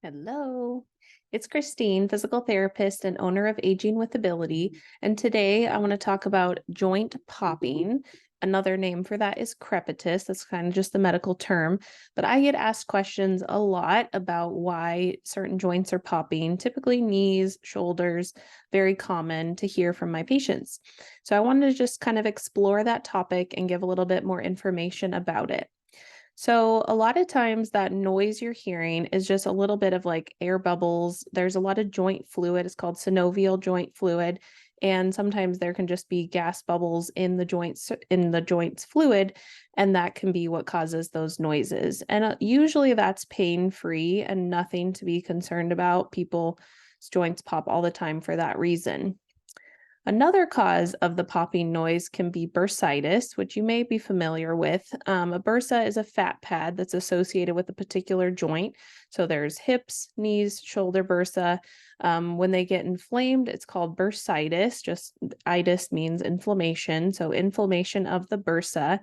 Hello, it's Christine, physical therapist and owner of Aging with Ability. And today I want to talk about joint popping. Another name for that is crepitus. That's kind of just the medical term. But I get asked questions a lot about why certain joints are popping, typically knees, shoulders, very common to hear from my patients. So I wanted to just kind of explore that topic and give a little bit more information about it. So, a lot of times that noise you're hearing is just a little bit of like air bubbles. There's a lot of joint fluid. It's called synovial joint fluid. And sometimes there can just be gas bubbles in the joints fluid, and that can be what causes those noises. And usually that's pain free and nothing to be concerned about. People's joints pop all the time for that reason. Another cause of the popping noise can be bursitis, which you may be familiar with. A bursa is a fat pad that's associated with a particular joint. So there's hips, knees, shoulder bursa. When they get inflamed, it's called bursitis. Just itis means inflammation. So inflammation of the bursa.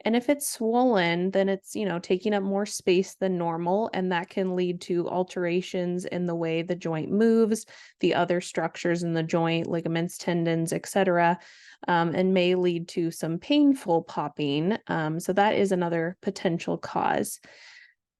And if it's swollen, then it's, taking up more space than normal. And that can lead to alterations in the way the joint moves, the other structures in the joint, ligaments, tendons, etc., and may lead to some painful popping. So that is another potential cause.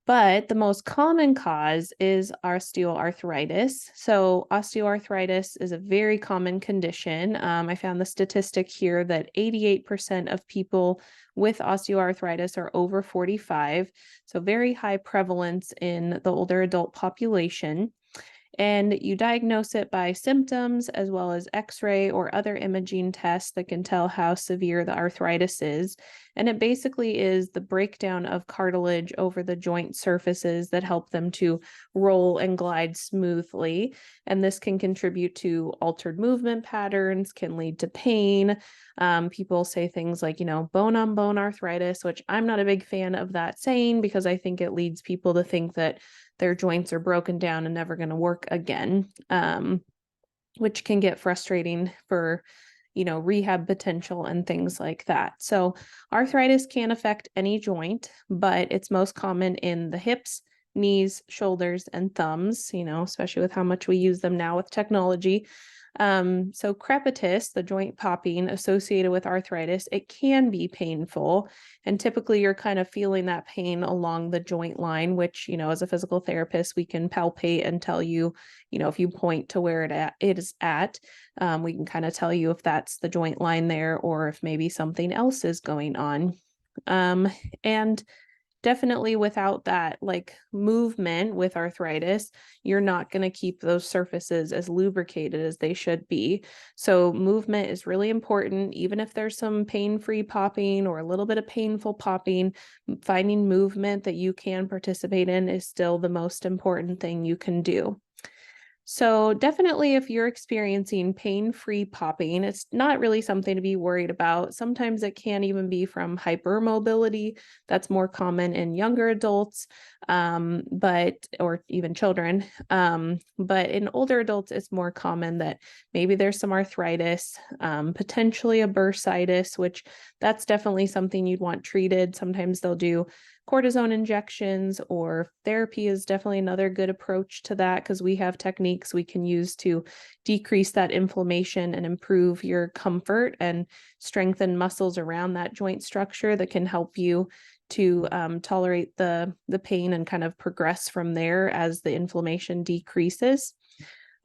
But the most common cause is osteoarthritis. So, osteoarthritis is a very common condition. I found the statistic here that 88% of people with osteoarthritis are over 45. So, very high prevalence in the older adult population. And you diagnose it by symptoms as well as x-ray or other imaging tests that can tell how severe the arthritis is. And it basically is the breakdown of cartilage over the joint surfaces that help them to roll and glide smoothly. And this can contribute to altered movement patterns, can lead to pain. People say things like, bone on bone arthritis, which I'm not a big fan of that saying because I think it leads people to think that their joints are broken down and never going to work again, which can get frustrating for rehab potential and things like that. So arthritis can affect any joint, but it's most common in the hips, knees, shoulders, and thumbs, especially with how much we use them now with technology. So crepitus, the joint popping associated with arthritis, it can be painful. And typically you're kind of feeling that pain along the joint line, which, as a physical therapist, we can palpate and tell you, if you point to where it is at, we can kind of tell you if that's the joint line there or if maybe something else is going on. And definitely without that like movement with arthritis, you're not going to keep those surfaces as lubricated as they should be. So movement is really important. Even if there's some pain-free popping or a little bit of painful popping, finding movement that you can participate in is still the most important thing you can do. So definitely if you're experiencing pain-free popping, it's not really something to be worried about. Sometimes it can even be from hypermobility. That's more common in younger adults, or even children. But in older adults, it's more common that maybe there's some arthritis, potentially a bursitis, which that's definitely something you'd want treated. Sometimes they'll do cortisone injections, or therapy is definitely another good approach to that because we have techniques we can use to decrease that inflammation and improve your comfort and strengthen muscles around that joint structure that can help you to tolerate the pain and kind of progress from there as the inflammation decreases.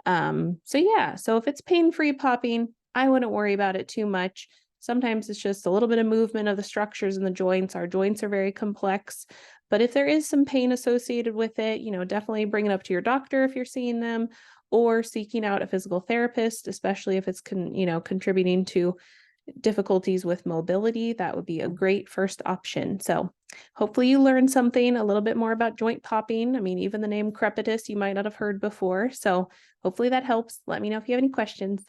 So if it's pain-free popping, I wouldn't worry about it too much. Sometimes it's just a little bit of movement of the structures in the joints. Our joints are very complex, but if there is some pain associated with it, definitely bring it up to your doctor if you're seeing them, or seeking out a physical therapist, especially if it's contributing to difficulties with mobility. That would be a great first option. So hopefully you learned something a little bit more about joint popping. I mean, even the name crepitus you might not have heard before. So hopefully that helps. Let me know if you have any questions.